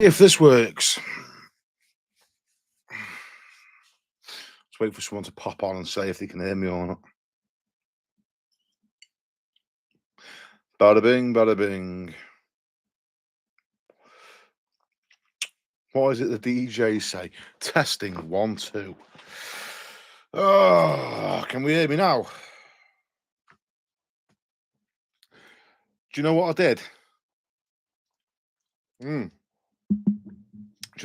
If this works, let's wait for someone to pop on and say if they can hear me or not. Bada bing, bada bing. What is it the DJs say? Testing 1, 2. Oh, can we hear me now? Do you know what I did? Do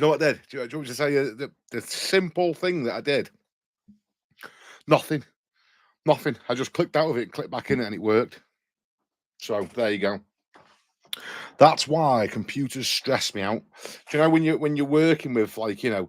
you know what I did? Do you want me to tell you the simple thing that I did? Nothing. I just clicked out of it, clicked back in it, and it worked. So there you go. That's why computers stress me out. Do you know when you're working with, like, you're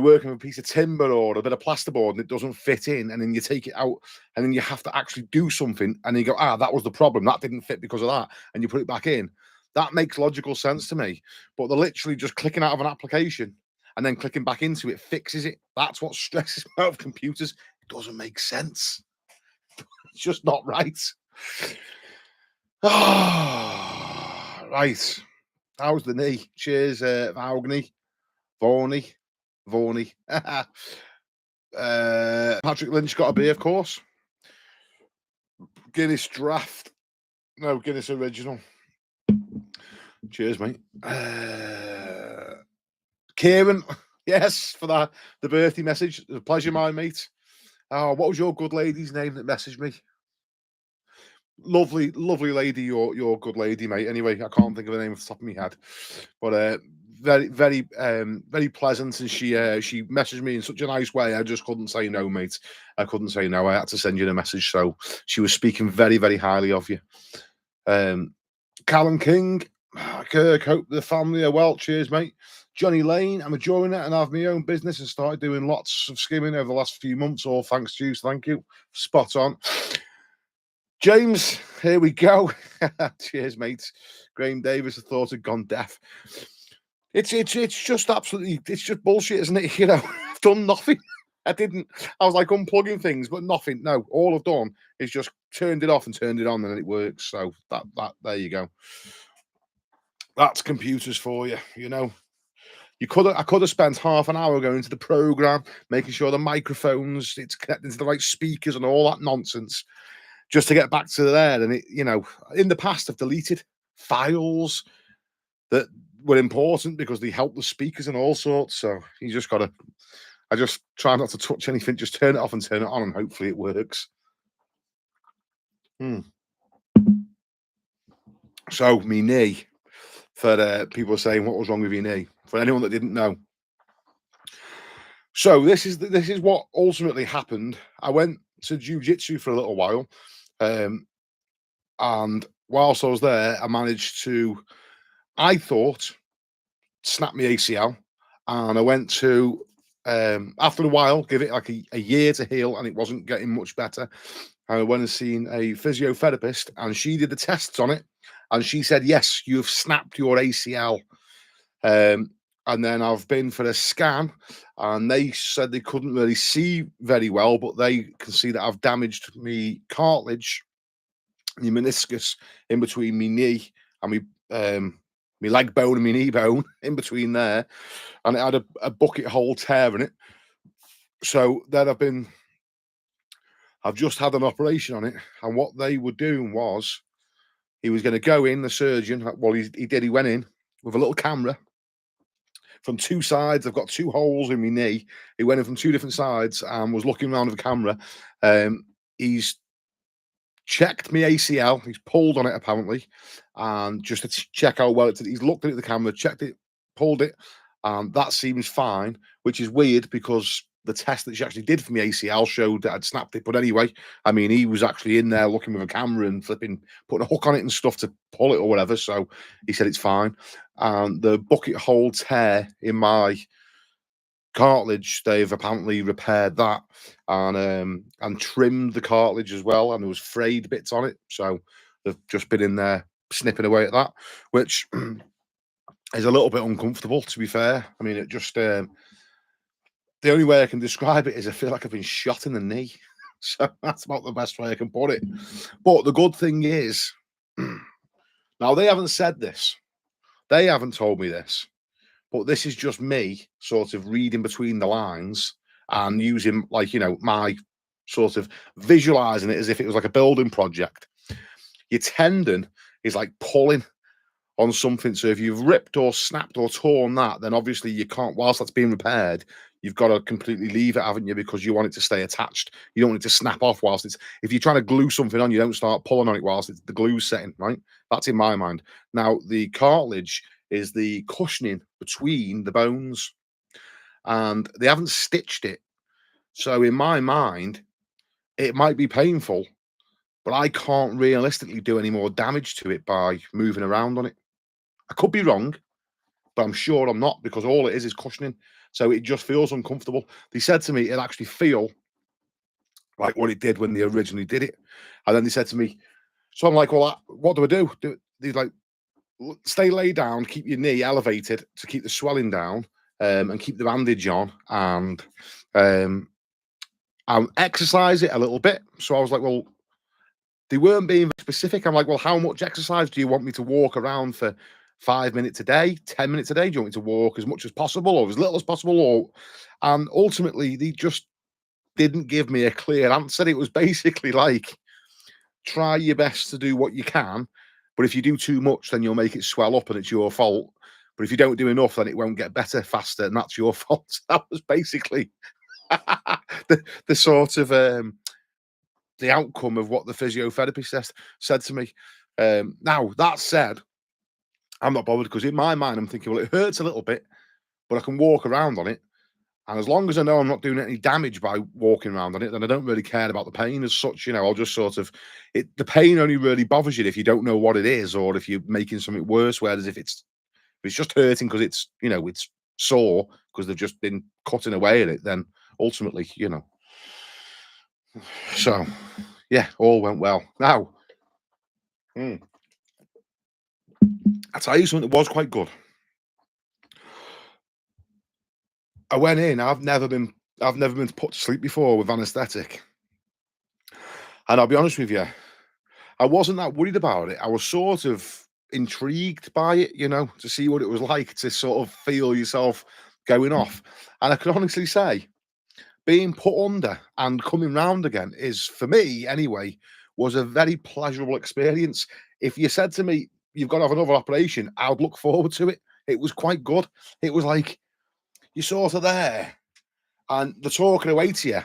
working with a piece of timber or a bit of plasterboard and it doesn't fit in, and then you take it out and then you have to actually do something, and you go, that was the problem. That didn't fit because of that, and you put it back in. That makes logical sense to me. But they're literally just clicking out of an application and then clicking back into it fixes it. That's what stresses me out of computers. It doesn't make sense. It's just not right. Right. How's the knee? Cheers, Vaughney. Patrick Lynch got a beer, of course. Guinness draft. No, Guinness original. Cheers, mate. Kieran, yes, for the birthday message. It was a pleasure, my mate. Oh, what was your good lady's name that messaged me? Lovely lady, your good lady, mate. Anyway, I can't think of the name off the top of my head, but very pleasant, and she messaged me in such a nice way. I just couldn't say no, mate. I couldn't say no. I had to send you the message. So she was speaking very, very highly of you. Callum King, Kirk, hope the family are well. Cheers, mate. Johnny Lane, I'm enjoying it and I have my own business and started doing lots of skimming over the last few months. All thanks to you. So thank you. Spot on. James, here we go. Cheers, mate. Graham Davis, I thought had gone deaf. It's just absolutely, it's just bullshit, isn't it? I've done nothing. I was like unplugging things, but nothing. No, all I've done is just turned it off and turned it on, and it works. So that there you go. That's computers for you. I could have spent half an hour going to the program, making sure the microphones, it's connected to the right speakers and all that nonsense, just to get back to there. And in the past, I've deleted files that were important because they help the speakers and all sorts. So I just try not to touch anything, just turn it off and turn it on, and hopefully it works. So me knee, for people saying what was wrong with your knee, for anyone that didn't know. So this is what ultimately happened. I went to jiu-jitsu for a little while, and whilst I was there, I managed to, I thought, snap my ACL, and I went to, after a while, give it like a year to heal, and it wasn't getting much better. I went and seen a physiotherapist, and she did the tests on it, and she said, yes, you've snapped your ACL. And then I've been for a scan, and they said they couldn't really see very well, but they can see that I've damaged me cartilage, my meniscus in between my knee and my leg bone and my knee bone in between there, and it had a bucket hole tear in it. So then I've just had an operation on it, and what they were doing was he was going to go in, the surgeon. Well, he went in with a little camera from two sides. I've got two holes in my knee. He went in from two different sides and was looking around with the camera. He's checked my ACL. He's pulled on it apparently, and just to check how well he's looked at the camera, checked it, pulled it, and that seems fine. Which is weird because the test that she actually did for me ACL showed that I'd snapped it. But anyway, I mean, he was actually in there looking with a camera and putting a hook on it and stuff to pull it or whatever. So he said it's fine. And the bucket hole tear in my cartilage, they've apparently repaired that and trimmed the cartilage as well. And there was frayed bits on it. So they've just been in there snipping away at that, which is a little bit uncomfortable, to be fair. I mean, it just... the only way I can describe it is I feel like I've been shot in the knee. So that's about the best way I can put it. But the good thing is, now they haven't said this. They haven't told me this. But this is just me sort of reading between the lines and using, like, my sort of visualizing it as if it was like a building project. Your tendon is like pulling on something. So if you've ripped or snapped or torn that, then obviously you can't, whilst that's being repaired, you've got to completely leave it, haven't you? Because you want it to stay attached. You don't want it to snap off whilst it's, if you're trying to glue something on, you don't start pulling on it whilst it's the glue setting, right? That's in my mind. Now, the cartilage is the cushioning between the bones, and they haven't stitched it. So in my mind, it might be painful, but I can't realistically do any more damage to it by moving around on it. I could be wrong, but I'm sure I'm not, because all it is cushioning. So it just feels uncomfortable. They said to me it'll actually feel like what it did when they originally did it. And then they said to me, so I'm like, well, what do I do? They're like, stay laid down, keep your knee elevated to keep the swelling down, and keep the bandage on, and I'll exercise it a little bit. So I was like, well, they weren't being specific. I'm like, well, how much exercise do you want me to walk around for 5 minutes a day, 10 minutes a day? Do you want me to walk as much as possible or as little as possible? Or, and ultimately, they just didn't give me a clear answer. It was basically like, try your best to do what you can, but if you do too much, then you'll make it swell up and it's your fault. But if you don't do enough, then it won't get better faster, and that's your fault. That was basically the sort of the outcome of what the physiotherapist said to me. Now, that said, I'm not bothered, because in my mind, I'm thinking, well, it hurts a little bit, but I can walk around on it. And as long as I know I'm not doing any damage by walking around on it, then I don't really care about the pain as such. I'll just sort of, the pain only really bothers you if you don't know what it is, or if you're making something worse. Whereas if it's just hurting because it's, it's sore because they've just been cutting away at it, then ultimately, So, yeah, all went well. Now, I'll tell you something that was quite good. I went in. I've never been put to sleep before with anaesthetic, and I'll be honest with you, I wasn't that worried about it. I was sort of intrigued by it, to see what it was like to sort of feel yourself going off. And I can honestly say, being put under and coming round again is, for me anyway, was a very pleasurable experience. If you said to me, you've got to have another operation, I'd look forward to it. It was quite good. It was like, you're sort of there and they're talking away to you,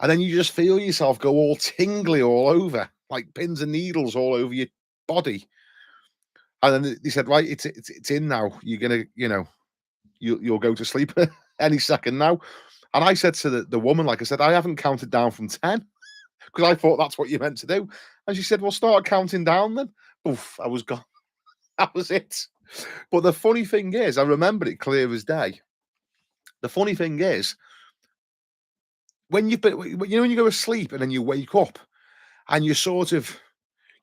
and then you just feel yourself go all tingly all over, like pins and needles all over your body. And then they said, right, it's in now. You're gonna, you'll go to sleep any second now. And I said to the woman, like I said, I haven't counted down from 10, because I thought that's what you meant to do. And she said, well, start counting down then. Oof, I was gone. That was it. But the funny thing is, I remember it clear as day. The funny thing is, when you've been, when you go to sleep and then you wake up and you sort of,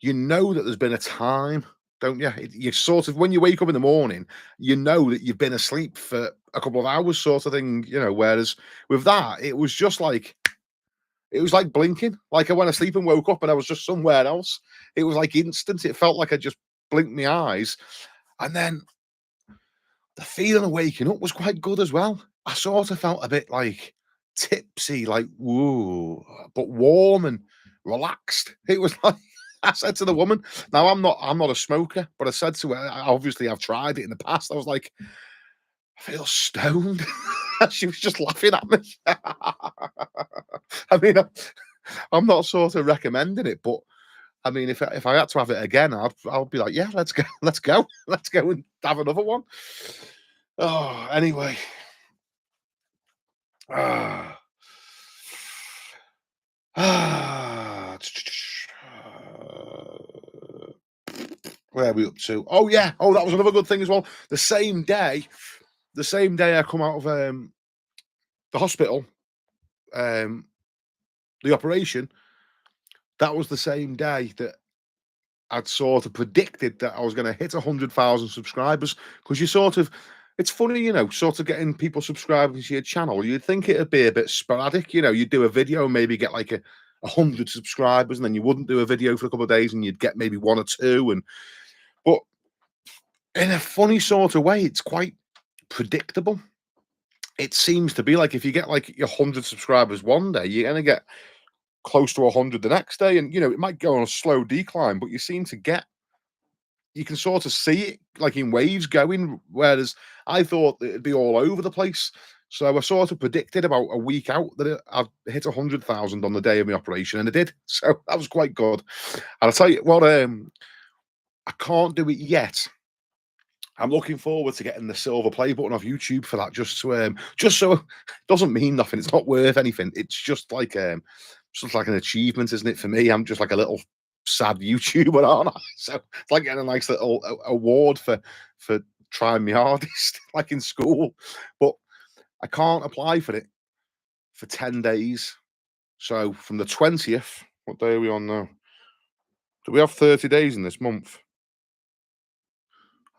that there's been a time, don't you? You sort of, when you wake up in the morning, that you've been asleep for a couple of hours, sort of thing, whereas with that, it was just like, it was like blinking. Like I went to sleep and woke up and I was just somewhere else. It was like instant. It felt like I just blinked my eyes. And then the feeling of waking up was quite good as well. I sort of felt a bit like tipsy, like, woo, but warm and relaxed. It was like, I said to the woman, now I'm not a smoker, but I said to her, obviously I've tried it in the past. I was like, I feel stoned. She was just laughing at me. I mean, I'm not sort of recommending it, but I mean, if I had to have it again, I'll be like, yeah, let's go, let's go and have another one. Oh, anyway. Ah. Where are we up to? Oh yeah. Oh, that was another good thing as well. The same day I come out of the hospital, the operation, that was the same day that I'd sort of predicted that I was going to hit 100,000 subscribers. Because you sort of, it's funny, sort of getting people subscribing to your channel. You'd think it'd be a bit sporadic, you'd do a video and maybe get like 100 subscribers, and then you wouldn't do a video for a couple of days and you'd get maybe one or two. But in a funny sort of way, it's quite predictable. It seems to be like if you get like your 100 subscribers one day, you're gonna get close to 100 the next day, and it might go on a slow decline, but you seem to get you can sort of see it like in waves going. Whereas I thought it'd be all over the place. So I sort of predicted about a week out that I'd hit 100,000 on the day of my operation, and I did. So that was quite good. And I'll tell you what, I can't do it yet. I'm looking forward to getting the silver play button off YouTube for that, just so it doesn't mean nothing. It's not worth anything. It's just like an achievement, isn't it? For me, I'm just like a little sad YouTuber, aren't I? So it's like getting a nice little award for trying my hardest, like in school. But I can't apply for it for 10 days. So from the 20th, what day are we on now? Do we have 30 days in this month?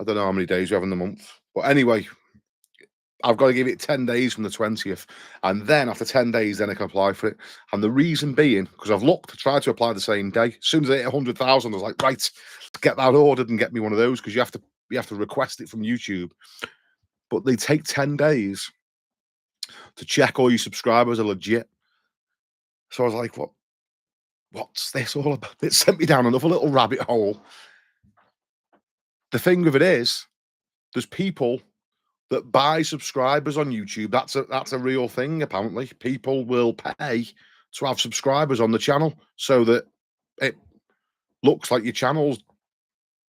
I don't know how many days we have in the month. But anyway, I've got to give it 10 days from the 20th. And then after 10 days, then I can apply for it. And the reason being, because I've looked, tried to apply the same day. As soon as I hit 100,000, I was like, right, get that ordered and get me one of those, because you have to request it from YouTube. But they take 10 days to check all your subscribers are legit. So I was like, what's this all about? It sent me down another little rabbit hole. The thing of it is, there's people that buy subscribers on YouTube. That's a real thing, apparently. People will pay to have subscribers on the channel so that it looks like your channel's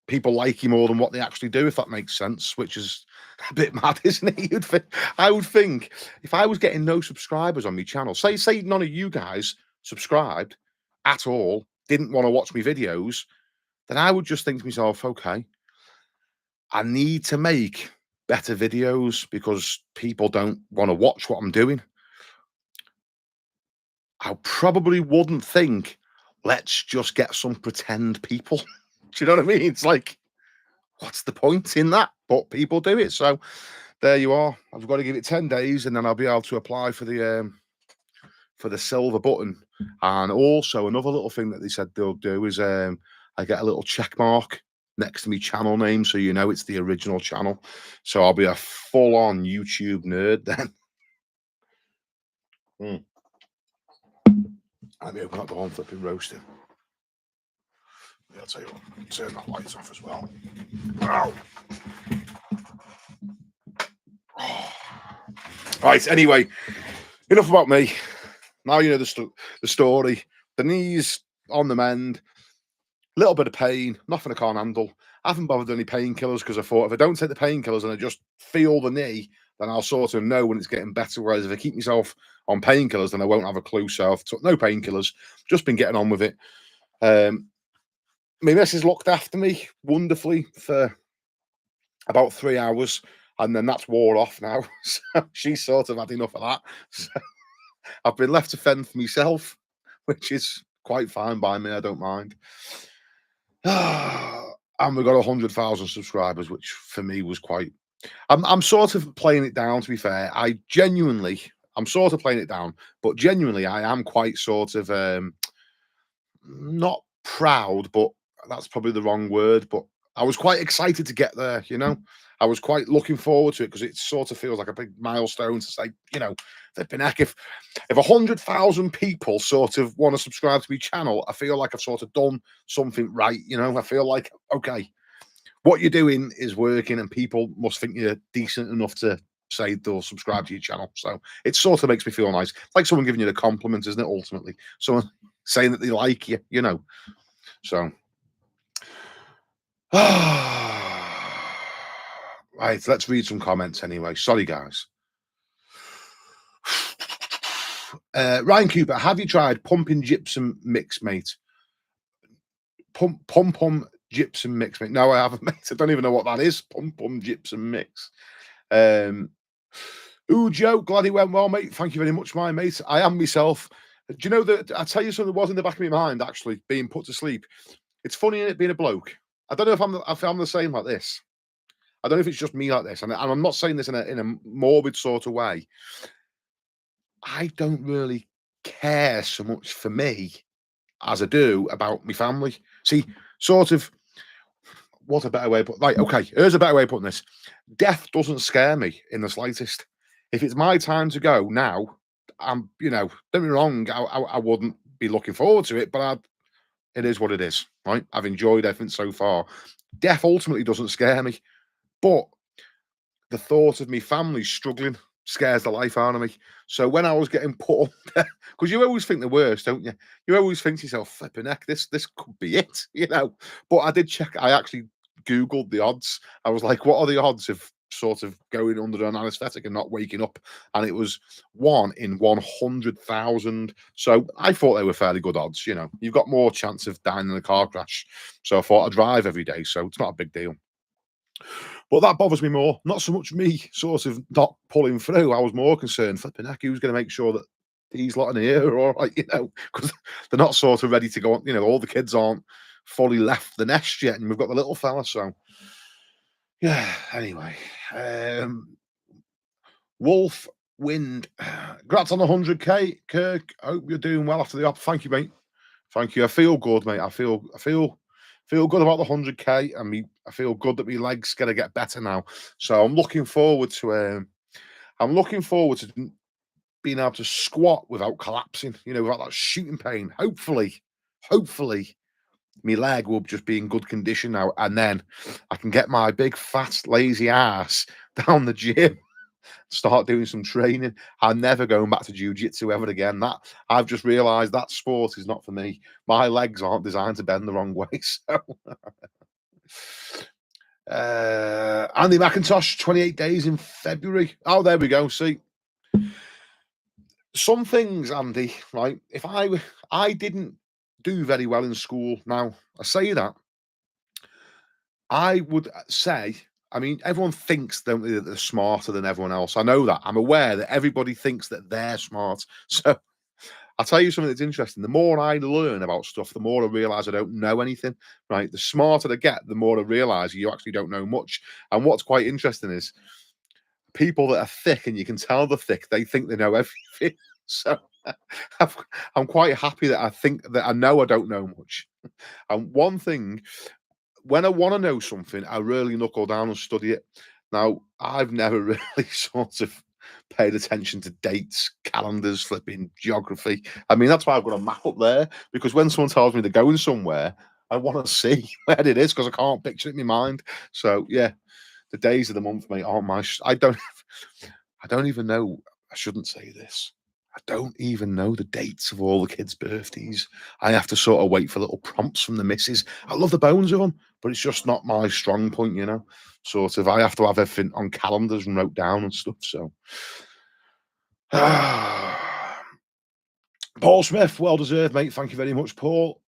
people like you more than what they actually do, if that makes sense, which is a bit mad, isn't it? I would think if I was getting no subscribers on my channel, say none of you guys subscribed at all, didn't want to watch my videos, then I would just think to myself, okay, I need to make better videos because people don't want to watch what I'm doing. I probably wouldn't think, let's just get some pretend people. Do you know what I mean? It's like, what's the point in that? But people do it. So there you are. I've got to give it 10 days and then I'll be able to apply for the silver button. And also another little thing that they said they'll do is I get a little check mark next to me channel name, so you know it's the original channel. So I'll be a full-on YouTube nerd then. Let me open up the one flipping roasting. I'll tell you what, turn the lights off as well. Wow. Right, anyway, enough about me. Now you know the story. The knees on the mend, little bit of pain, nothing I can't handle. I haven't bothered any painkillers because I thought if I don't take the painkillers and I just feel the knee, then I'll sort of know when it's getting better. Whereas if I keep myself on painkillers, then I won't have a clue. So I've took no painkillers, just been getting on with it. My missus looked after me wonderfully for about 3 hours, and then that's wore off now. So she's sort of had enough of that. So I've been left to fend for myself, which is quite fine by me. I don't mind. And we got 100,000 subscribers, which for me was quite. I'm sort of playing it down. To be fair, I'm sort of playing it down, but genuinely, I am quite sort of not proud, but that's probably the wrong word. But I was quite excited to get there. I was quite looking forward to it because it sort of feels like a big milestone to say, flipping heck, if 100,000 people sort of want to subscribe to my channel, I feel like I've sort of done something right. I feel like, okay, what you're doing is working and people must think you're decent enough to say they'll subscribe to your channel. So it sort of makes me feel nice. It's like someone giving you a compliment, isn't it? Ultimately, someone saying that they like you, So, right, let's read some comments anyway. Sorry, guys. Ryan Cooper, have you tried pumping gypsum mix, mate? Pum gypsum mix, mate. No, I haven't, mate. I don't even know what that is. Pum gypsum mix. Ooh, Joe, glad it went well, mate. Thank you very much, my mate. I am myself. Do you know that I tell you something that was in the back of my mind, actually, being put to sleep? It's funny, it being a bloke. I don't know if I'm the same like this. I don't know if it's just me like this. And I'm not saying this in a morbid sort of way. I don't really care so much for me as I do about my family. See, sort of What's a better way of putting, right, okay, here's a better way of putting this. Death doesn't scare me in the slightest. If it's my time to go now, don't get me wrong, I wouldn't be looking forward to it, but it is what it is, right? I've enjoyed everything so far. Death ultimately doesn't scare me, but the thought of me family struggling scares the life out of me. So when I was getting put up, because you always think the worst, don't you? You always think to yourself, flipping heck, this could be it, But I did check. I actually Googled the odds. I was like, what are the odds of sort of going under an anesthetic and not waking up? And it was 1 in 100,000. So I thought they were fairly good odds. You've got more chance of dying in a car crash. So I thought I'd drive every day. So it's not a big deal. But that bothers me more. Not so much me sort of not pulling through. I was more concerned, flipping heck, who's going to make sure that these lot in here are all right, because they're not sort of ready to go on. All the kids aren't fully left the nest yet, and we've got the little fella. So, yeah, anyway. Wolf Wind. Congrats on the 100K, Kirk. I hope you're doing well after the op. Thank you, mate. Thank you. I feel good, mate. I feel good about the 100K, and I feel good that my legs gonna get better now. So I'm looking forward to being able to squat without collapsing, without that shooting pain. Hopefully, my leg will just be in good condition now, and then I can get my big fat lazy ass down the gym, start doing some training. I'm never going back to jiu-jitsu ever again. That I've just realized that sport is not for me. My legs aren't designed to bend the wrong way. So Andy McIntosh, 28 days in February. Oh, there we go. See, some things, Andy, right? If I didn't do very well in school. Now, I say that, I would say, I mean, everyone thinks, don't they, that they're smarter than everyone else. I know that. I'm aware that everybody thinks that they're smart. So I'll tell you something that's interesting. The more I learn about stuff, the more I realize I don't know anything, right? The smarter I get, the more I realize you actually don't know much. And what's quite interesting is people that are thick, and you can tell they're thick, they think they know everything. So I'm quite happy that I think that I know I don't know much. And one thing, when I want to know something, I really knuckle down and study it. Now, I've never really sort of paid attention to dates, calendars, flipping geography. I mean, that's why I've got a map up there, because when someone tells me they're going somewhere, I want to see where it is because I can't picture it in my mind. So, yeah, the days of the month, mate, aren't my. I don't even know. I shouldn't say this. I don't even know the dates of all the kids' birthdays. I have to sort of wait for little prompts from the missus. I love the bones of them, but it's just not my strong point. Sort of, I have to have everything on calendars and wrote down and stuff. So, Paul Smith, well deserved, mate. Thank you very much, Paul.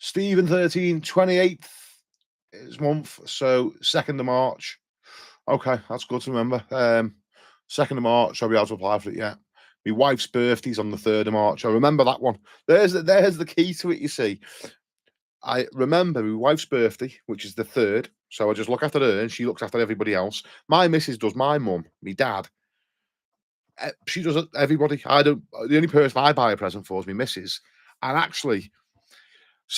Stephen 13, 28th is month, so 2nd of March. Okay, that's good to remember. 2nd of March, I'll be able to apply for it. Yeah, my wife's birthday's on the 3rd of March. I remember that one. There's the key to it. You see, I remember my wife's birthday, which is the 3rd. So I just look after her, and she looks after everybody else. My missus does my mum, my dad. She does everybody. I don't. The only person I buy a present for is my missus. And actually,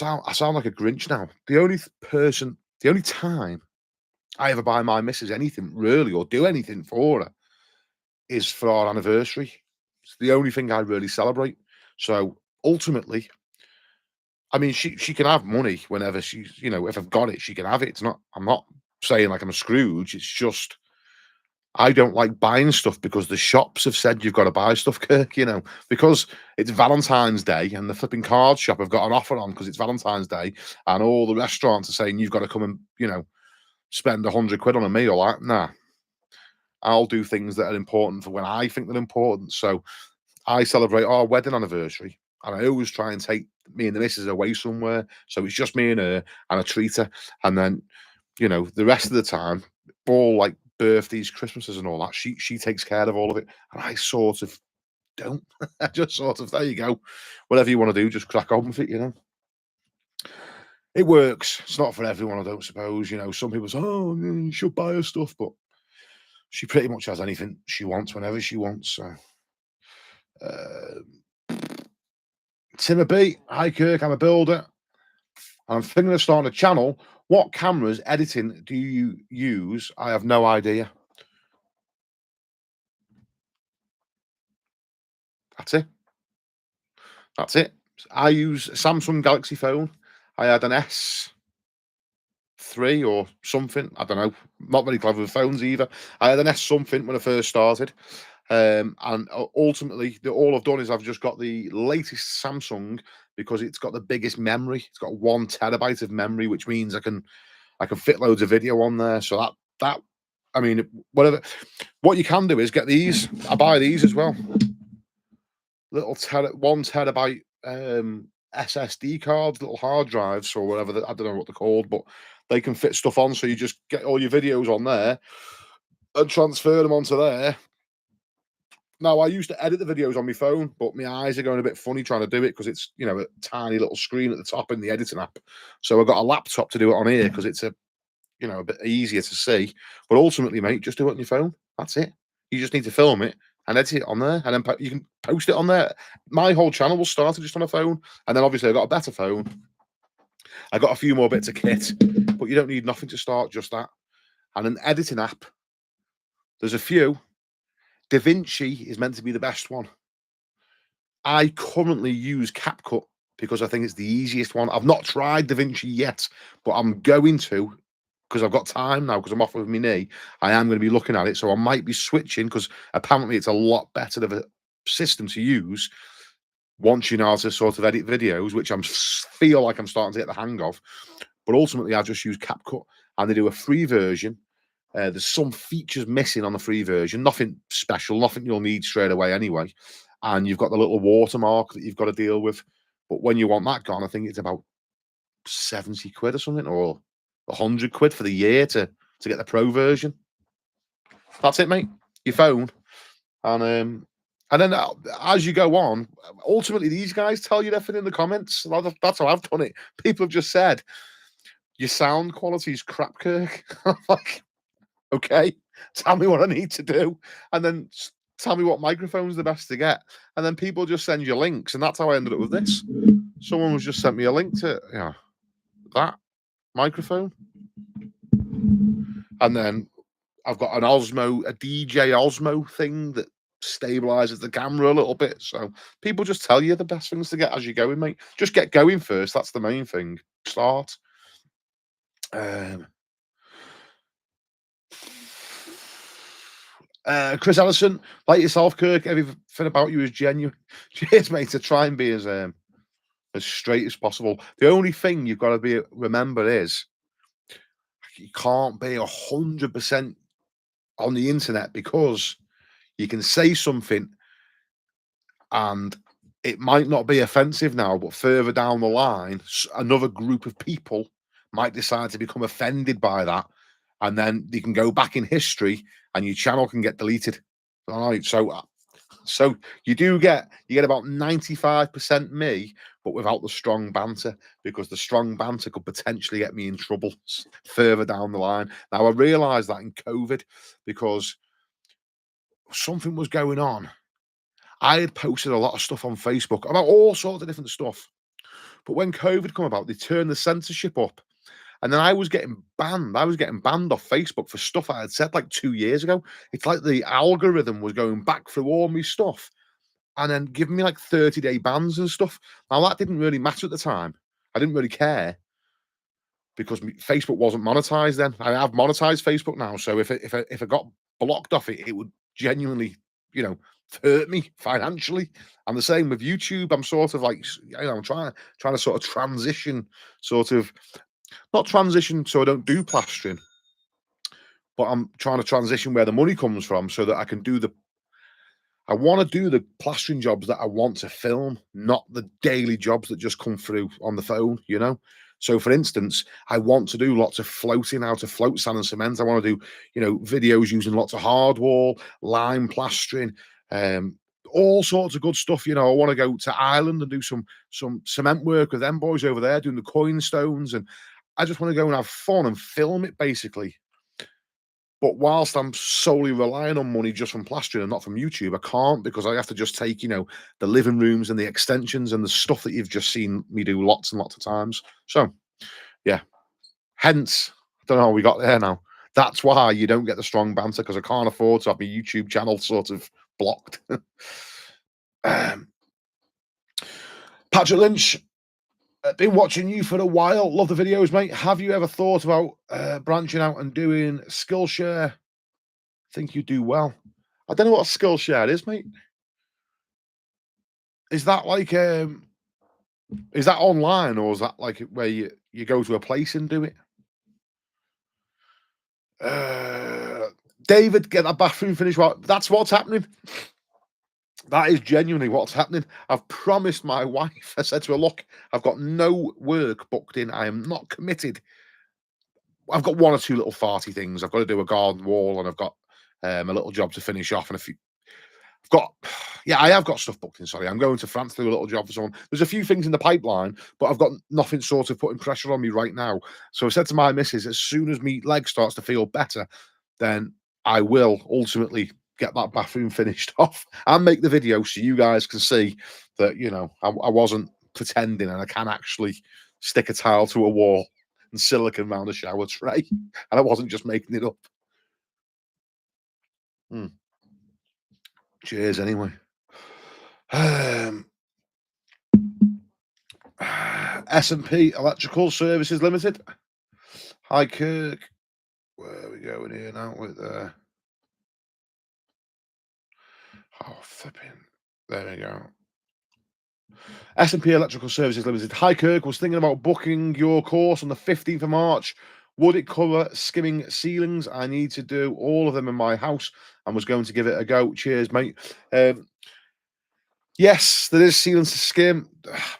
I sound like a Grinch now. The only time I ever buy my missus anything really, or do anything for her, is for our anniversary. It's the only thing I really celebrate. So ultimately, I mean, she can have money whenever she's, if I've got it, she can have it. It's not. I'm not saying like I'm a Scrooge. It's just I don't like buying stuff because the shops have said you've got to buy stuff, Kirk. Because it's Valentine's Day and the flipping card shop have got an offer on because it's Valentine's Day, and all the restaurants are saying you've got to come and spend 100 quid on a meal. Like, nah, I'll do things that are important for when I think they're important. So I celebrate our wedding anniversary, and I always try and take me and the missus away somewhere. So it's just me and her, and I treat her. And then, the rest of the time, all like birthdays, Christmases, and all that, she takes care of all of it. And I sort of don't. I just sort of, there you go. Whatever you want to do, just crack on with it. It works. It's not for everyone, I don't suppose. Some people say, oh, you should buy her stuff, but she pretty much has anything she wants whenever she wants. So, Timothy, hi Kirk, I'm a builder. I'm thinking of starting a channel. What cameras editing do you use? I have no idea. That's it. That's it. I use a Samsung Galaxy phone. I had an S3 or something. I don't know. Not very clever with phones either. I had an S something when I first started. And ultimately, all I've done is I've just got the latest Samsung because it's got the biggest memory. It's got 1 terabyte of memory, which means I can fit loads of video on there. So that I mean, whatever. What you can do is get these. I buy these as well. Little 1 terabyte SSD cards, little hard drives or whatever. I don't know what they're called, but they can fit stuff on. So you just get all your videos on there and transfer them onto there. Now, I used to edit the videos on my phone, but my eyes are going a bit funny trying to do it because it's, a tiny little screen at the top in the editing app. So I got a laptop to do it on here because it's a bit easier to see. But ultimately, mate, just do it on your phone. That's it. You just need to film it and edit it on there, and then you can post it on there. My whole channel was started just on a phone, and then obviously I got a better phone. I got a few more bits of kit, but you don't need nothing to start, just that. And an editing app. There's a few. DaVinci is meant to be the best one. I currently use CapCut because I think it's the easiest one. I've not tried DaVinci yet, but I'm going to because I've got time now because I'm off with my knee. I am going to be looking at it, so I might be switching because apparently it's a lot better of a system to use once you know how to sort of edit videos, which feel like I'm starting to get the hang of. But ultimately, I just use CapCut, and they do a free version. There's some features missing on the free version, nothing special, nothing you'll need straight away anyway. And you've got the little watermark that you've got to deal with. But when you want that gone, I think it's about 70 quid or something, or 100 quid for the year to get the pro version. That's it, mate. Your phone. And then as you go on, ultimately these guys tell you everything in the comments. That's how I've done it. People have just said your sound quality is crap, Kirk. I'm like, okay, tell me what I need to do, and then tell me what microphone's the best to get, and then people just send you links, and that's how I ended up with this. Someone was just sent me a link to that microphone, and then I've got an Osmo, a DJ Osmo thing that stabilizes the camera a little bit. So people just tell you the best things to get as you're going, mate. Just get going first. That's the main thing. Start. Chris Ellison, like yourself, Kirk, everything about you is genuine. Cheers, mate, to try and be as straight as possible. The only thing you've got to remember is you can't be 100% on the internet because you can say something and it might not be offensive now, but further down the line, another group of people might decide to become offended by that, and then you can go back in history and your channel can get deleted. All right, so you get about 95% me, but without the strong banter, because the strong banter could potentially get me in trouble further down the line. Now I realised that in COVID because something was going on. I had posted a lot of stuff on Facebook about all sorts of different stuff. But when COVID come about, they turned the censorship up. And then I was getting banned. I was getting banned off Facebook for stuff I had said like 2 years ago. It's like the algorithm was going back through all my stuff and then giving me like 30-day bans and stuff. Now that didn't really matter at the time. I didn't really care because Facebook wasn't monetized then. I have monetized Facebook now. So if I got blocked off it, it would genuinely, hurt me financially. And the same with YouTube. I'm sort of like, I'm trying to sort of transition, sort of not transition so I don't do plastering, but I'm trying to transition where the money comes from so that I can I want to do the plastering jobs that I want to film, not the daily jobs that just come through on the phone, So, for instance, I want to do lots of floating, how to float sand and cement. I want to do, videos using lots of hard wall, lime plastering, all sorts of good stuff. I want to go to Ireland and do some cement work with them boys over there doing the coin stones, and I just want to go and have fun and film it, basically. But whilst I'm solely relying on money just from plastering and not from YouTube, I can't, because I have to just take, the living rooms and the extensions and the stuff that you've just seen me do lots and lots of times. So Yeah. Hence, I don't know how we got there now. That's why you don't get the strong banter, because I can't afford to have my YouTube channel sort of blocked. um, Patrick Lynch, been watching you for a while. Love the videos, mate. Have you ever thought about branching out and doing Skillshare? Think you do well. I don't know what Skillshare is, mate. Is that like is that online, or is that like where you go to a place and do it? Uh, David, get that bathroom finished. Well, that's what's happening. That is genuinely what's happening. I've promised my wife. I said to her, "Look, I've got no work booked in. I am not committed. I've got one or two little farty things. I've got to do a garden wall, and I've got a little job to finish off, and a few. I've got, yeah, I have got stuff booked in. Sorry, I'm going to France to do a little job for someone. There's a few things in the pipeline, but I've got nothing sort of putting pressure on me right now. So I said to my missus, as soon as my leg starts to feel better, then I will ultimately get that bathroom finished off and make the video so you guys can see that, I wasn't pretending, and I can actually stick a tile to a wall and silicone around a shower tray, and I wasn't just making it up. Hmm. Cheers, anyway. S&P Electrical Services Limited. Hi, Kirk. Where are we going here now with oh, flipping. There we go. S&P Electrical Services Limited. Hi, Kirk. Was thinking about booking your course on the 15th of March. Would it cover skimming ceilings? I need to do all of them in my house and was going to give it a go. Cheers, mate. Yes, there is ceilings to skim.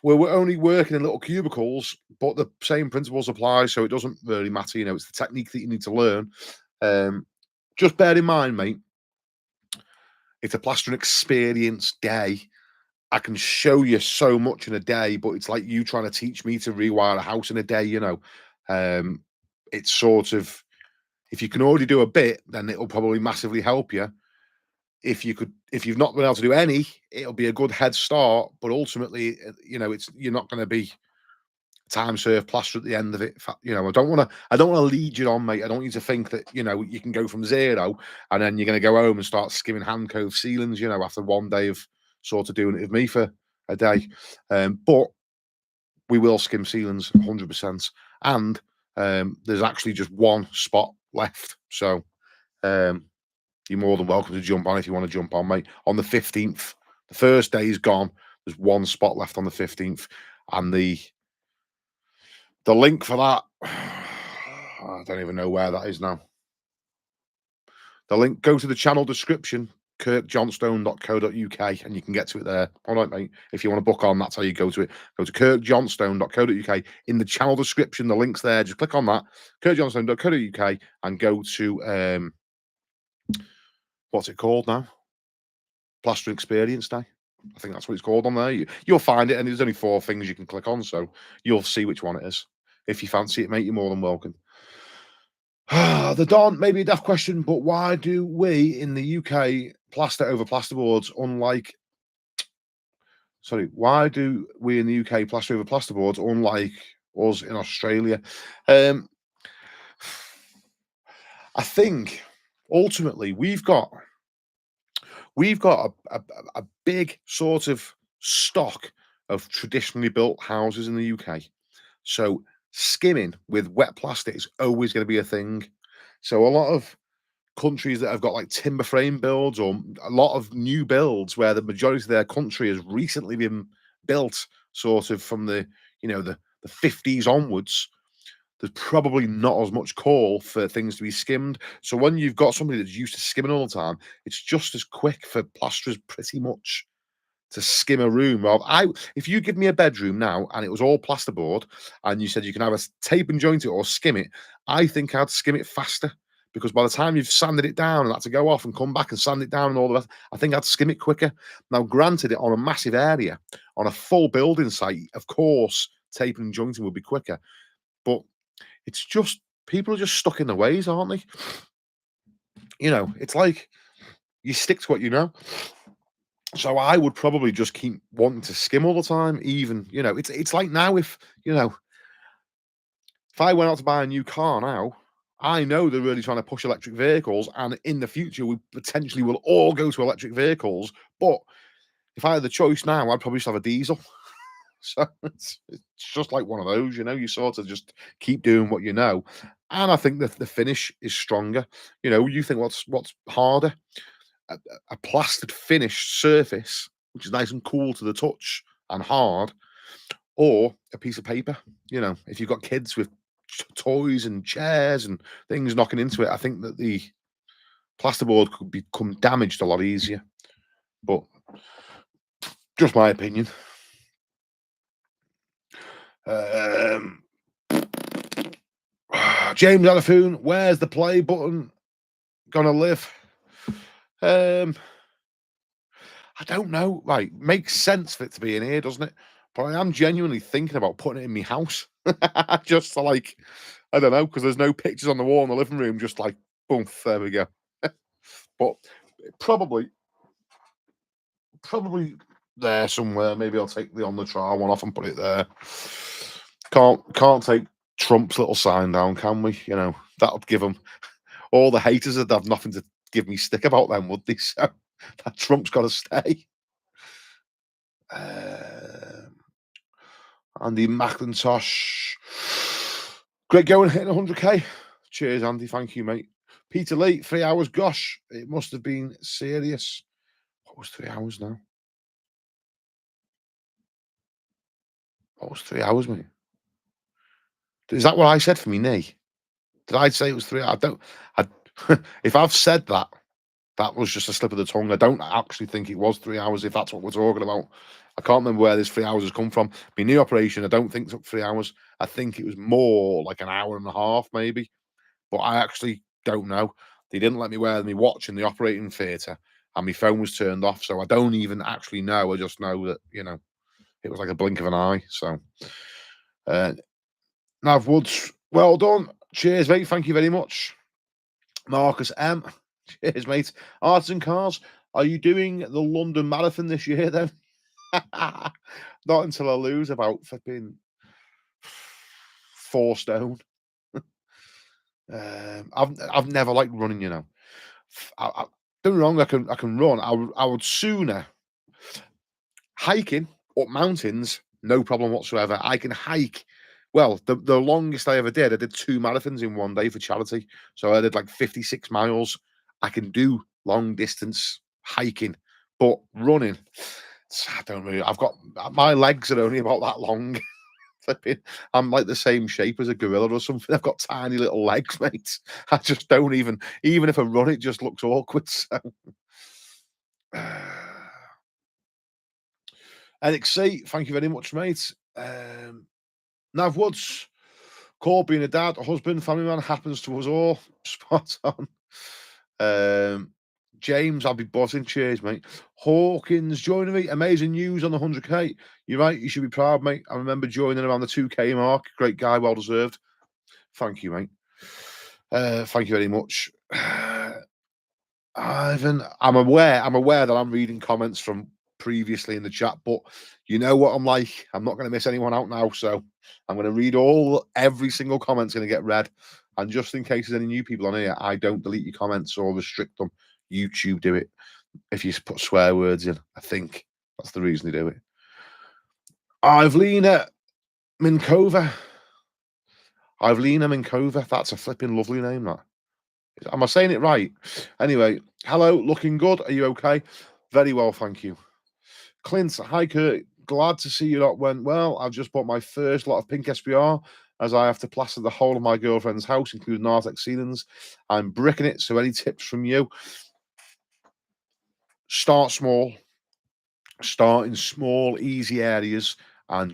We're only working in little cubicles, but the same principles apply, so it doesn't really matter. It's the technique that you need to learn. Just bear in mind, mate, it's a plastering experience day. I can show you so much in a day, but it's like you trying to teach me to rewire a house in a day. It's sort of, if you can already do a bit, then it'll probably massively help you. If you've not been able to do any, it'll be a good head start. But ultimately, you're not going to be time served plaster at the end of it. I don't want to lead you on, mate. I don't want you to think that you can go from zero and then you're going to go home and start skimming hand cove ceilings. After one day of sort of doing it with me for a day. But we will skim ceilings 100%, and there's actually just one spot left. So you're more than welcome to jump on if you want to jump on, mate. On the 15th, the first day is gone. There's one spot left on the 15th, and the link for that, I don't even know where that is now. The link, go to the channel description, kirkjohnstone.co.uk, and you can get to it there. All right, mate. If you want to book on, that's how you go to it. Go to kirkjohnstone.co.uk. In the channel description, the link's there. Just click on that, kirkjohnstone.co.uk, and go to what's it called now? Plastering Experience Day. I think that's what it's called on there. You'll find it, and there's only 4 things you can click on, so you'll see which one it is. If you fancy it, mate, you're more than welcome. The Don, maybe a daft question, but why do we in the UK plaster over plasterboards, why do we in the UK plaster over plasterboards unlike us in Australia? I think ultimately we've got a big sort of stock of traditionally built houses in the UK. So skimming with wet plastic is always going to be a thing. So a lot of countries that have got like timber frame builds, or a lot of new builds where the majority of their country has recently been built sort of from the 50s onwards, there's probably not as much call for things to be skimmed. So when you've got somebody that's used to skimming all the time, it's just as quick for plasterers pretty much to skim a room. If you give me a bedroom now and it was all plasterboard and you said you can have a tape and joint it or skim it, I think I'd skim it faster, because by the time you've sanded it down and had to go off and come back and sand it down and all the rest, I think I'd skim it quicker. Now, granted, it on a massive area, on a full building site, of course, taping and jointing would be quicker, but it's just, people are just stuck in their ways, aren't they? It's like you stick to what you know. So I would probably just keep wanting to skim all the time. Even, it's like now, if If I went out to buy a new car now, I know they're really trying to push electric vehicles, and in the future, we potentially will all go to electric vehicles. But if I had the choice now, I'd probably just have a diesel. So it's just like one of those, you sort of just keep doing what you know. And I think the finish is stronger. You think what's harder? A plastered finished surface, which is nice and cool to the touch and hard, or a piece of paper. If you've got kids with toys and chairs and things knocking into it, I think that the plasterboard could become damaged a lot easier. But just my opinion. Um, James Alafoon, where's the play button gonna live? I don't know. Like, makes sense for it to be in here, doesn't it? But I am genuinely thinking about putting it in my house, just to like, I don't know, because there's no pictures on the wall in the living room. Just like, boom, there we go. But probably there somewhere. Maybe I'll take the on the trial one off and put it there. Can't take Trump's little sign down, can we? That'll give them all the haters that have nothing to give me stick about them, would they? So that Trump's got to stay. Andy McIntosh. Great going, hitting 100k. Cheers, Andy. Thank you, mate. Peter Lee, 3 hours. Gosh, it must have been serious. What was 3 hours now? What was 3 hours, mate? Is that what I said for me knee? Did I say it was 3 hours? If I've said that, that was just a slip of the tongue. I don't actually think it was 3 hours, if that's what we're talking about. I can't remember where this 3 hours has come from. My knee operation, I don't think took 3 hours. I think it was more like an hour and a half, maybe. But I actually don't know. They didn't let me wear my watch in the operating theatre, and my phone was turned off. So I don't even actually know. I just know that, it was like a blink of an eye. So, Nav Woods, well done. Cheers, mate. Thank you very much. Marcus M. Cheers, mate. Arts and Cars, are you doing the London Marathon this year then? Not until I lose about flipping 4 stone. I've never liked running, don't get me wrong, I can run. I would sooner hiking up mountains, no problem whatsoever. I can hike. Well, the longest I ever did, I did 2 marathons in one day for charity. So I did like 56 miles. I can do long distance hiking, but running, I don't really. I've got my legs are only about that long. I'm like the same shape as a gorilla or something. I've got tiny little legs, mate. I just don't even if I run, it just looks awkward. So, NXC, thank you very much, mate. Nav Woods, Cole being a dad, a husband, family man happens to us all. Spot on. James, I'll be buzzing. Cheers, mate. Hawkins joining me. Amazing news on the 100k. You're right. You should be proud, mate. I remember joining around the 2k mark. Great guy. Well deserved. Thank you, mate. Thank you very much. Ivan, I'm aware that I'm reading comments from previously in the chat, but you know what I'm like. I'm not going to miss anyone out now, so I'm going to read every single comment's going to get read. And just in case there's any new people on here, I don't delete your comments or restrict them. YouTube do it if you put swear words in. I think that's the reason they do it. Ivlena Minkova. That's a flipping lovely name, that. Am I saying it right? Anyway, hello, looking good. Are you okay? Very well, thank you. Clint, hi Kurt. Glad to see you lot went well. I've just bought my first lot of pink SPR as I have to plaster the whole of my girlfriend's house, including Artex ceilings. I'm bricking it, so any tips from you? Start small. Start in small, easy areas, and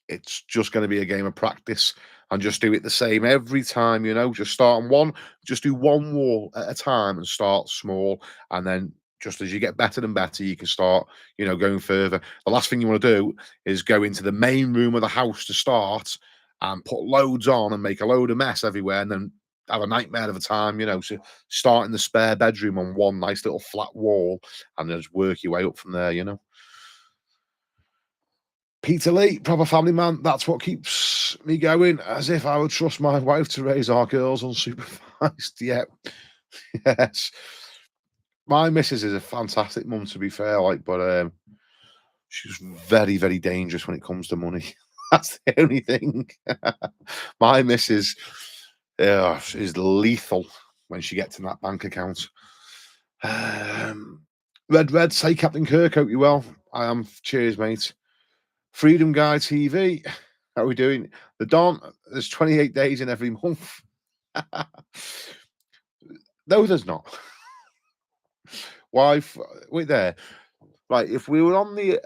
it's just going to be a game of practice. And just do it the same every time, just start on one, just do one wall at a time and start small. And then just as you get better and better, you can start, going further. The last thing you want to do is go into the main room of the house to start and put loads on and make a load of mess everywhere and then have a nightmare of a time, So start in the spare bedroom on one nice little flat wall and then just work your way up from there, Peter Lee, proper family man. That's what keeps me going. As if I would trust my wife to raise our girls unsupervised. Yeah, yes. My missus is a fantastic mum, to be fair. Like, but she's very, very dangerous when it comes to money. That's the only thing. My missus is lethal when she gets in that bank account. Red, say Captain Kirk, hope you well. I am. Cheers, mate. Freedom Guy TV. How are we doing? The Don, there's 28 days in every month. No, there's not. Wife, wait there. Right, if we were on the,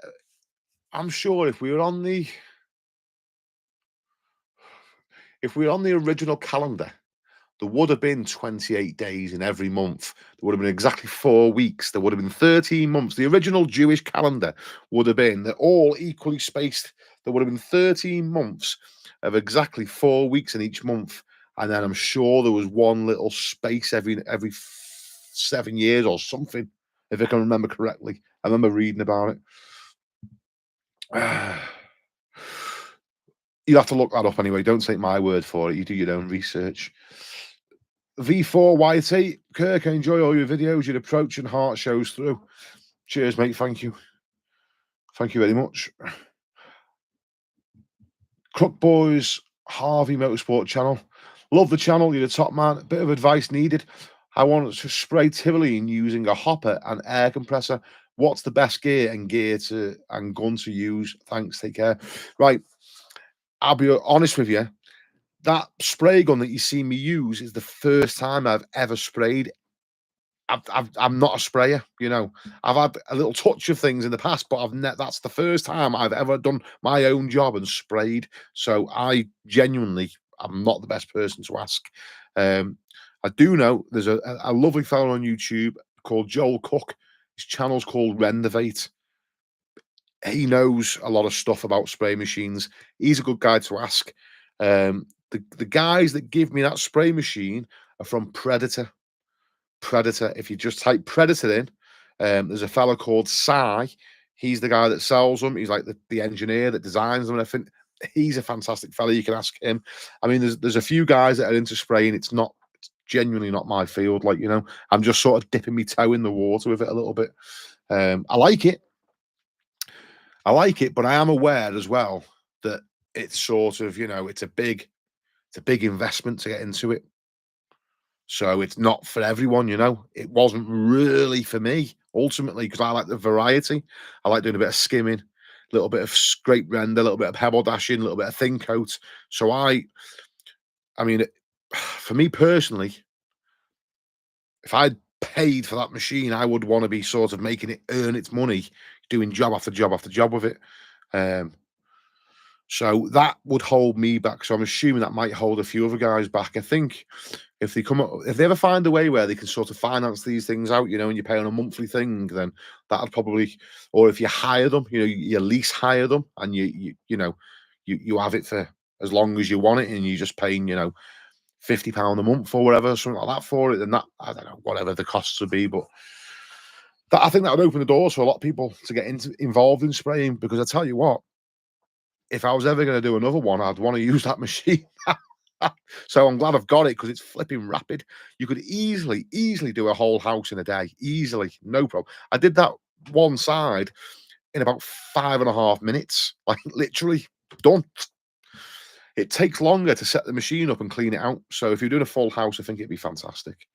I'm sure if we were on the, original calendar, there would have been 28 days in every month. There would have been exactly 4 weeks. There would have been 13 months. The original Jewish calendar would have been, they're all equally spaced. There would have been 13 months of exactly 4 weeks in each month. And then I'm sure there was one little space every 7 years or something, if I can remember correctly. I remember reading about it. You'll have to look that up anyway. Don't take my word for it. You do your own research. V4YT, Kirk, I enjoy all your videos. Your approach and heart shows through. Cheers, mate. Thank you. Thank you very much. Crook Boys, Harvey Motorsport channel. Love the channel. You're the top man. Bit of advice needed. I want to spray Tyrolean using a hopper and air compressor. What's the best gear and gun to use? Thanks. Take care. Right. I'll be honest with you. That spray gun that you see me use is the first time I've ever sprayed. I'm not a sprayer, you know. I've had a little touch of things in the past, but that's the first time I've ever done my own job and sprayed. So I genuinely, I'm not the best person to ask. I do know there's a lovely fellow on YouTube called Joel Cook. His channel's called Rendivate. He knows a lot of stuff about spray machines. He's a good guy to ask. The guys that give me that spray machine are from Predator. If you just type Predator in, there's a fella called Sai. He's the guy that sells them. He's like the engineer that designs them. And I think he's a fantastic fella. You can ask him. I mean, there's a few guys that are into spraying. It's genuinely not my field. Like, you know, I'm just sort of dipping my toe in the water with it a little bit. I like it, but I am aware as well that it's sort of, you know, it's a big investment to get into it. So it's not for everyone, you know. It wasn't really for me ultimately because I like the variety. I like doing a bit of skimming, a little bit of scrape render, a little bit of pebble dashing, a little bit of thin coat. So I mean, for me personally, if I'd paid for that machine, I would want to be sort of making it earn its money, doing job after job after job with it. So that would hold me back. So I'm assuming that might hold a few other guys back. I think if they ever find a way where they can sort of finance these things out, you know, and you pay on a monthly thing, then that'd probably, or if you hire them, you know, you lease hire them and you have it for as long as you want it and you're just paying, you know, £50 a month or whatever, something like that for it, then that, I don't know, whatever the costs would be, but I think that would open the doors for a lot of people to get involved in spraying, because I tell you what, if I was ever going to do another one, I'd want to use that machine. So I'm glad I've got it because it's flipping rapid. You could easily do a whole house in a day. Easily, no problem. I did that one side in about 5.5 minutes. Like literally done. It takes longer to set the machine up and clean it out. So if you're doing a full house, I think it'd be fantastic.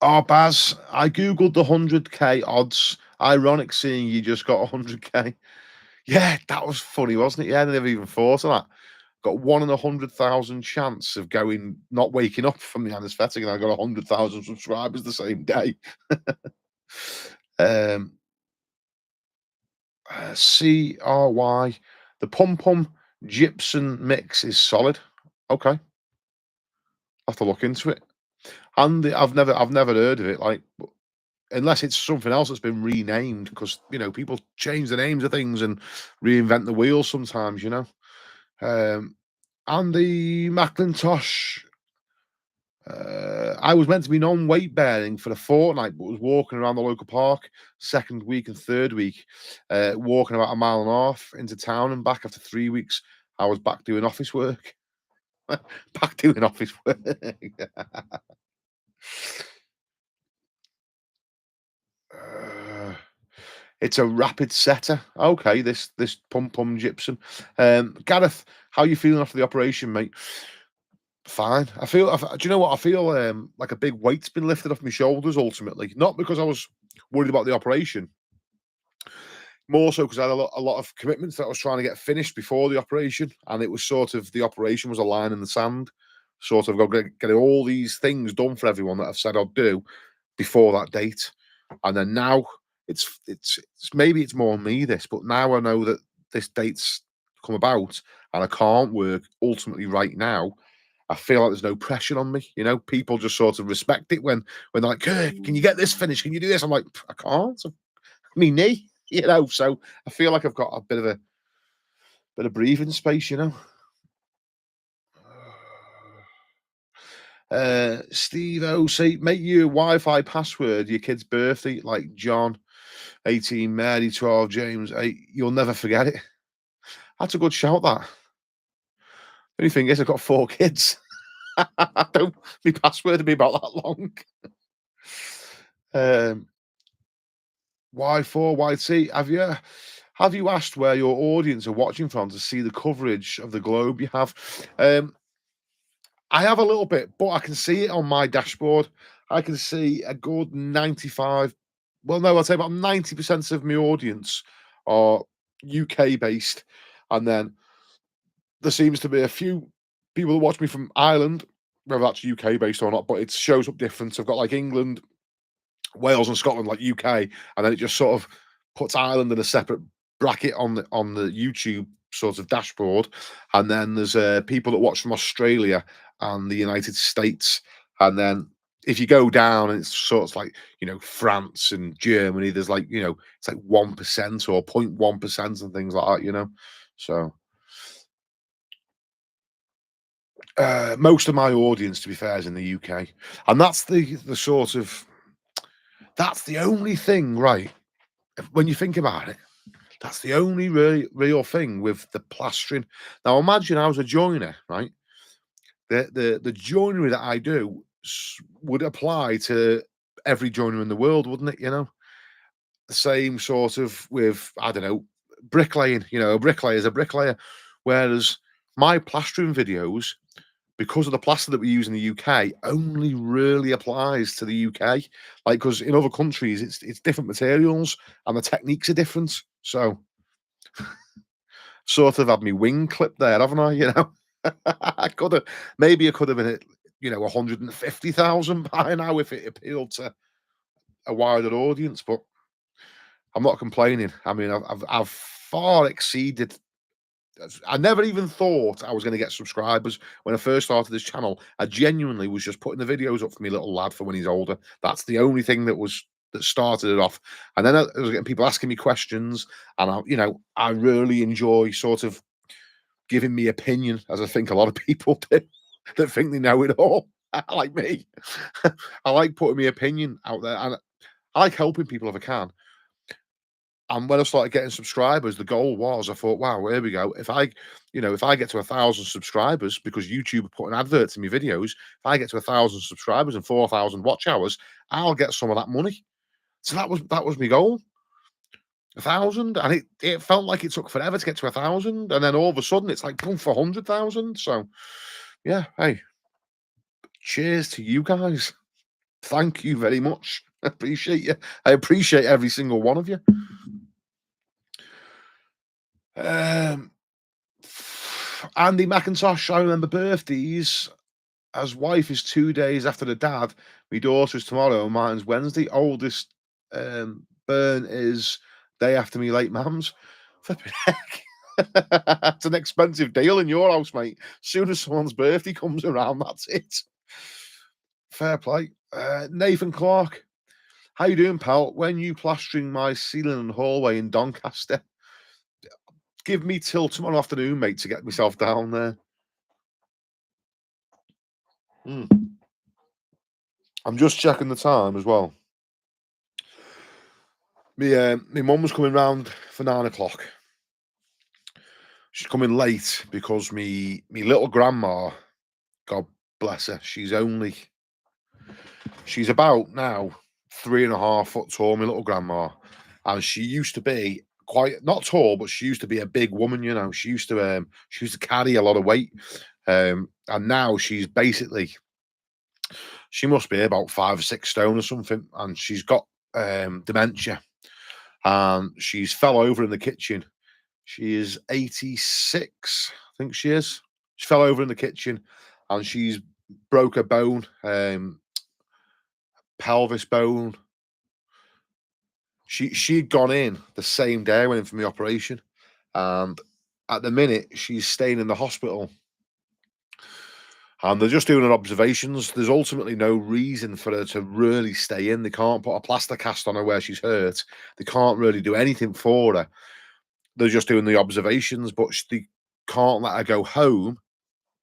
Oh, Baz, I googled the 100k odds. Ironic seeing you just got 100k. Yeah, that was funny, wasn't it? Yeah, I never even thought of that. Got 1 in 100,000 chance of not waking up from the anesthetic, and I got 100,000 subscribers the same day. CRY, the Pum Pum Gypsum mix is solid. Okay, I'll have to look into it. And I've never heard of it. Like, unless it's something else that's been renamed, because you know people change the names of things and reinvent the wheel sometimes, you know. And the Macintosh I was meant to be non-weight bearing for a fortnight, but was walking around the local park second week and third week, walking about a mile and a half into town and back after 3 weeks. I was back doing office work. Back doing office work. Uh, it's a rapid setter. Okay, this pum pum gypsum. Gareth, how you feeling after the operation, mate? Fine. Do you know what? I feel like a big weight's been lifted off my shoulders ultimately. Not because I was worried about the operation, more so because I had a lot of commitments that I was trying to get finished before the operation. And it was sort of the operation was a line in the sand. Sort of getting all these things done for everyone that I've said I'd do before that date. And then now it's maybe it's more me this, but now I know that this date's come about and I can't work ultimately right now. I feel like there's no pressure on me. You know, people just sort of respect it when they're like, "Hey, can you get this finished? Can you do this?" I'm like, I can't. Me knee, you know. So I feel like I've got a bit of breathing space, you know. Steve O say make your Wi-Fi password your kid's birthday, like John 18, Mary 12, James 8. You'll never forget it. That's a good shout. That. The only thing is, I've got 4 kids. I don't. My password to be about that long. Um, Y4, YT. Have you asked where your audience are watching from to see the coverage of the globe you have? I have a little bit, but I can see it on my dashboard. I can see a good 95. Well, no, I'd say about 90% of my audience are UK based. And then there seems to be a few people that watch me from Ireland, whether that's UK based or not, but it shows up different. So I've got like England, Wales, and Scotland, like UK, and then it just sort of puts Ireland in a separate bracket on the YouTube sort of dashboard. And then there's people that watch from Australia and the United States, and then if you go down, and it's sort of like France and Germany. There's like it's like 1% or 0.1% and things like that. So most of my audience, to be fair, is in the UK, and that's the sort of that's the only thing, right? When you think about it, that's the only real thing with the plastering. Now, imagine I was a joiner, right? The joinery that I do would apply to every joiner in the world, wouldn't it? The same sort of with I don't know bricklaying. A bricklayer is a bricklayer, whereas my plastering videos, because of the plaster that we use in the UK, only really applies to the UK. Like, because in other countries, it's different materials and the techniques are different. So, sort of had me wing clipped there, haven't I? I could have maybe it could have been at 150,000 by now if it appealed to a wider audience. But I'm not complaining. I mean, I've far exceeded. I never even thought I was going to get subscribers when I first started this channel. I genuinely was just putting the videos up for my little lad for when he's older. That's the only thing that started it off. And then I was getting people asking me questions, and I really enjoy sort of giving me opinion, as I think a lot of people do that think they know it all, like me. I like putting my opinion out there, and I like helping people if I can. And when I started getting subscribers, the goal was, I thought, wow, here we go. If I get to 1,000 subscribers, because YouTube put an advert in my videos, if I get to 1,000 subscribers and 4,000 watch hours, I'll get some of that money. So that was my goal, 1,000, and it felt like it took forever to get to 1,000, and then all of a sudden it's like boom for 100,000. So yeah, hey, cheers to you guys. Thank you very much. I appreciate you. I appreciate every single one of you. Um, Andy McIntosh, I remember birthdays. As wife is 2 days after the dad. My daughter's tomorrow, mine's Wednesday. Oldest burn is day after me late mum's. Flipping heck. It's an expensive deal in your house, mate. Soon as someone's birthday comes around, that's it. Fair play. Nathan Clark. How you doing, pal? When you plastering my ceiling and hallway in Doncaster? Give me till tomorrow afternoon, mate, to get myself down there. I'm just checking the time as well. My mum was coming round for 9 o'clock. She's coming late because me little grandma, God bless her, she's about now 3.5 foot tall, my little grandma. And she used to be quite not tall, but she used to be a big woman, you know. She used to carry a lot of weight. And now she must be about 5 or 6 stone or something, and she's got dementia. And she's fell over in the kitchen. She is 86, I think she is. She fell over in the kitchen and she's broke a bone, pelvis bone. She'd gone in the same day I went in for my operation, and at the minute she's staying in the hospital, and they're just doing her observations. There's ultimately no reason for her to really stay in. They can't put a plaster cast on her where she's hurt. They can't really do anything for her. They're just doing the observations, but they can't let her go home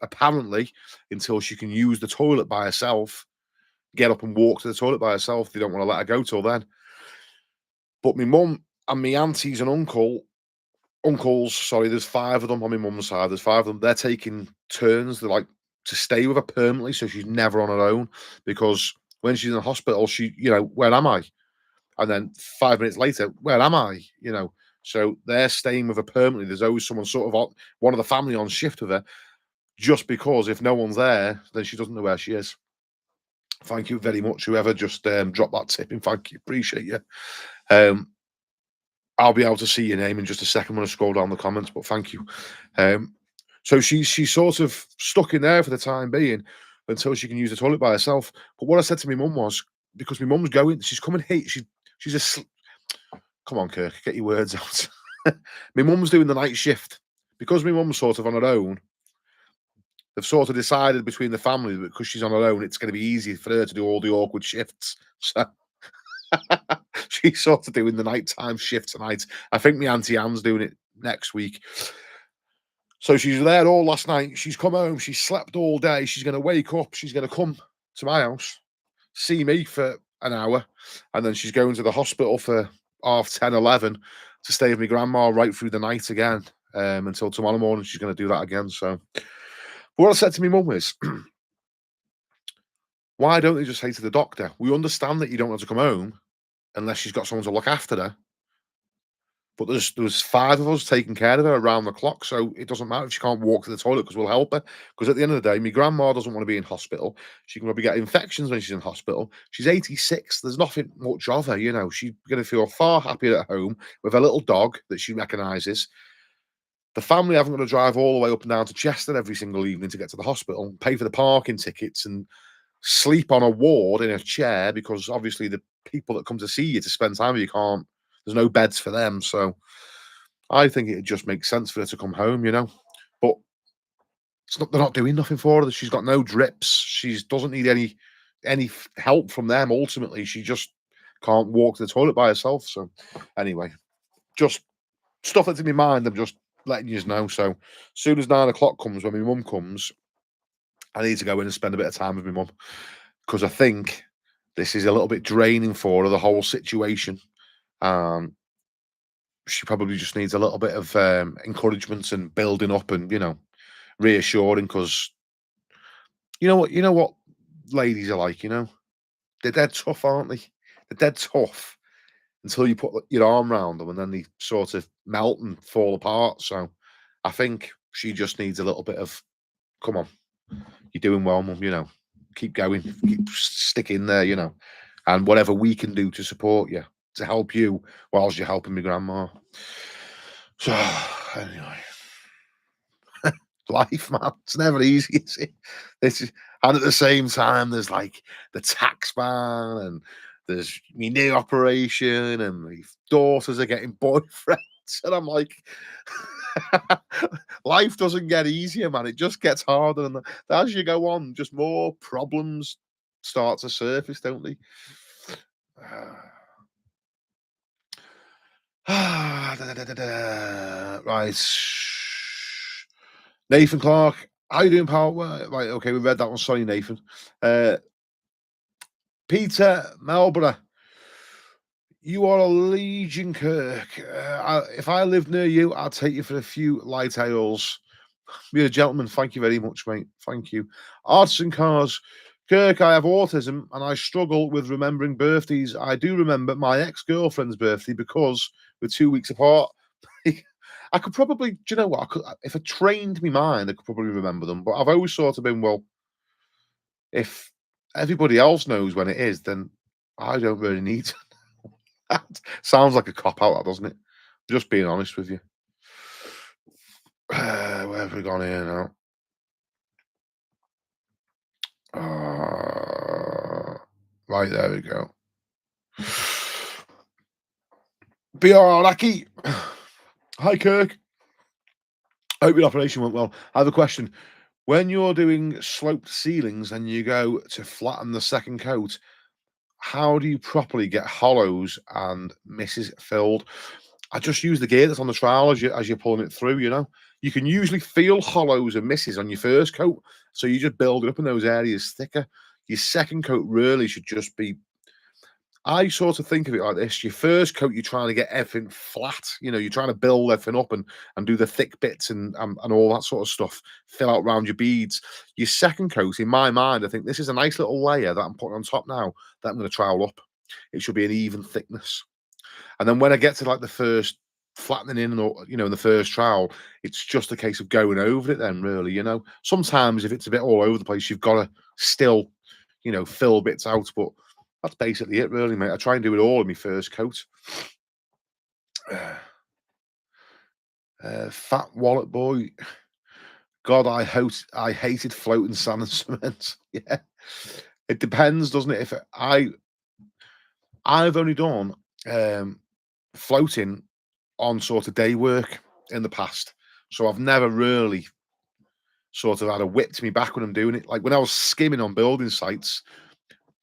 apparently until she can use the toilet by herself, get up and walk to the toilet by herself. They don't want to let her go till then. But my mum and my aunties and uncles, sorry, there's 5 of them on my mum's side. There's 5 of them. They're taking turns. They're like to stay with her permanently, so she's never on her own. Because when she's in the hospital, where am I? And then 5 minutes later, where am I? So they're staying with her permanently. There's always someone one of the family on shift with her, just because if no one's there, then she doesn't know where she is. Thank you very much, whoever just dropped that tip in. Thank you, appreciate you. I'll be able to see your name in just a second when I scroll down the comments, but thank you. So she's sort of stuck in there for the time being until she can use the toilet by herself. But what I said to my mum was, because my mum's she's coming here. Come on, Kirk, get your words out. My mum's doing the night shift. Because my mum's sort of on her own, they've sort of decided between the family that because she's on her own, it's going to be easy for her to do all the awkward shifts. So she's sort of doing the nighttime shift tonight. I think my Auntie Anne's doing it next week. So she's there all last night. She's come home. She's slept all day. She's going to wake up. She's going to come to my house, see me for an hour, and then she's going to the hospital for 10:30, 11 to stay with my grandma right through the night again until tomorrow morning. She's going to do that again. So what I said to my mum is, why don't they just say to the doctor, we understand that you don't want to come home unless she's got someone to look after her. But there's 5 of us taking care of her around the clock, so it doesn't matter if she can't walk to the toilet because we'll help her. Because at the end of the day, my grandma doesn't want to be in hospital. She can probably get infections when she's in hospital. She's 86. There's nothing much of her, She's going to feel far happier at home with a little dog that she recognises. The family haven't got to drive all the way up and down to Chester every single evening to get to the hospital, pay for the parking tickets, and sleep on a ward in a chair because obviously the people that come to see you to spend time with you can't. There's no beds for them, so I think it just makes sense for her to come home, But they're not doing nothing for her. She's got no drips. She doesn't need any help from them. Ultimately, she just can't walk to the toilet by herself. So, anyway, just stuff that's in my mind. I'm just letting you know. So, as soon as 9 o'clock comes, when my mum comes, I need to go in and spend a bit of time with my mum because I think this is a little bit draining for her, the whole situation. She probably just needs a little bit of encouragement and building up and reassuring because you know what ladies are like, they're dead tough, aren't they? They're dead tough until you put your arm around them and then they sort of melt and fall apart. So I think she just needs a little bit of, come on, you're doing well, mum, keep going, keep sticking there, and whatever we can do to support you, to help you whilst you're helping my grandma. So anyway, life, man, it's never easy, is it? And at the same time, there's like the tax man, and there's my knee operation, and my daughters are getting boyfriends, and I'm like, life doesn't get easier, man. It just gets harder, and as you go on, just more problems start to surface, don't they? Right. Nathan Clark, how you doing, pal? Right, okay, we read that one. Sorry, Nathan. Peter Melborough, you are a legion, Kirk. If I lived near you, I'd take you for a few light ales. You're a gentleman. Thank you very much, mate. Thank you. Arts and cars. Kirk, I have autism and I struggle with remembering birthdays. I do remember my ex-girlfriend's birthday because we're 2 weeks apart. I could probably, do you know what? If I trained my mind, I could probably remember them. But I've always sort of been, well, if everybody else knows when it is, then I don't really need to. Sounds like a cop out, doesn't it? Just being honest with you. Where have we gone here now? Right, there we go. BR Aki. Hi, Kirk. I hope your operation went well. I have a question. When you're doing sloped ceilings and you go to flatten the second coat, how do you properly get hollows and misses filled? I just use the gear that's on the trowel as you're pulling it through, you know. You can usually feel hollows and misses on your first coat, so you just build it up in those areas thicker. Your second coat really should just be, I sort of think of it like this. Your first coat, you're trying to get everything flat. You know, you're trying to build everything up and do the thick bits and all that sort of stuff, fill out around your beads. Your second coat, in my mind, I think this is a nice little layer that I'm putting on top now that I'm going to trowel up. It should be an even thickness. And then when I get to like the first flattening in, or you know, in the first trowel, it's just a case of going over it then, really, you know. Sometimes if it's a bit all over the place, you've got to still, you know, fill bits out, but that's basically it, really, mate. I try and do it all in my first coat. Fat wallet boy. God, I hated floating sand and cement. Yeah, it depends, doesn't it? If I've only done floating on sort of day work in the past, so I've never really sort of had a whip to me back when I'm doing it. Like when I was skimming on building sites,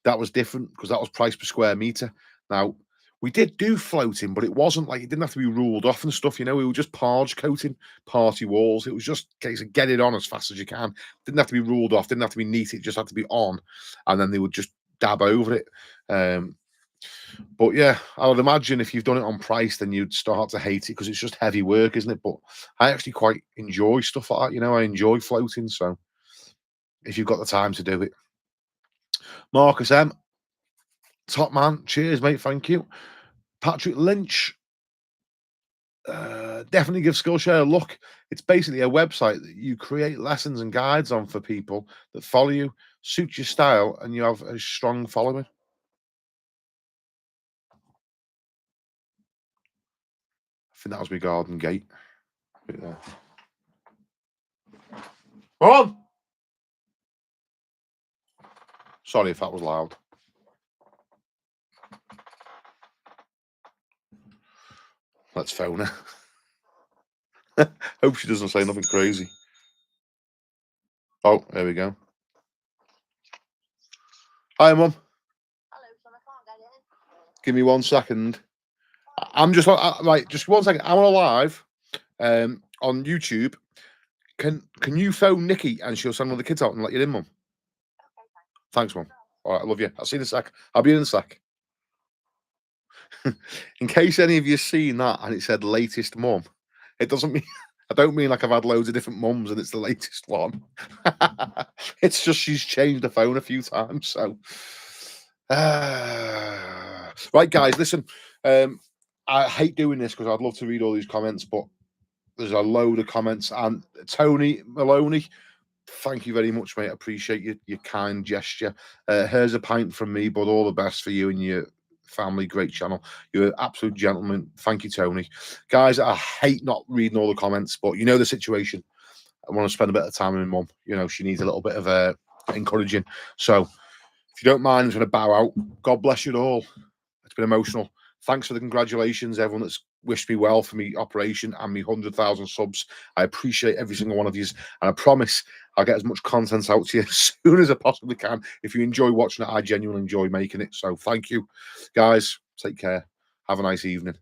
that was different because that was price per square meter. Now, we did do floating, but it wasn't like, it didn't have to be ruled off and stuff, you know. We were just parge coating party walls. It was just a case of get it on as fast as you can. Didn't have to be ruled off, didn't have to be neat, it just had to be on, and then they would just dab over it. But yeah, I would imagine if you've done it on price, then you'd start to hate it because it's just heavy work, isn't it? But I actually quite enjoy stuff like that, you know. I enjoy floating, so if you've got the time to do it. Marcus M, top man. Cheers, mate. Thank you. Patrick Lynch. Definitely give Skillshare a look. It's basically a website that you create lessons and guides on for people that follow you, suit your style, and you have a strong following. I think that was my garden gate. Right there. Come on! Sorry if that was loud. Let's phone her. Hope she doesn't say nothing crazy. Oh, there we go. Hi, Mum. Hello, son. I can't get in. Give me 1 second. I'm just right. Just 1 second. I'm on a live on YouTube. Can you phone Nikki and she'll send one of the kids out and let you in, Mum? Okay, thanks, Mum. All right, I love you. I'll see you in a sec. I'll be in a sec. In case any of you seen that and it said latest mum, it doesn't mean, I don't mean like I've had loads of different mums and it's the latest one. It's just she's changed the phone a few times. So, right, guys, listen. I hate doing this because I'd love to read all these comments, but there's a load of comments. And Tony Maloney, thank you very much, mate. I appreciate your kind gesture. Here's a pint from me, but all the best for you and your family. Great channel. You're an absolute gentleman. Thank you, Tony. Guys, I hate not reading all the comments, but you know the situation. I want to spend a bit of time with my mum. You know, she needs a little bit of encouraging. So if you don't mind, I'm going to bow out. God bless you all. It's been emotional. Thanks for the congratulations, everyone that's wished me well for me operation and me 100,000 subs. I appreciate every single one of you, and I promise I'll get as much content out to you as soon as I possibly can. If you enjoy watching it, I genuinely enjoy making it. So thank you, guys. Take care. Have a nice evening.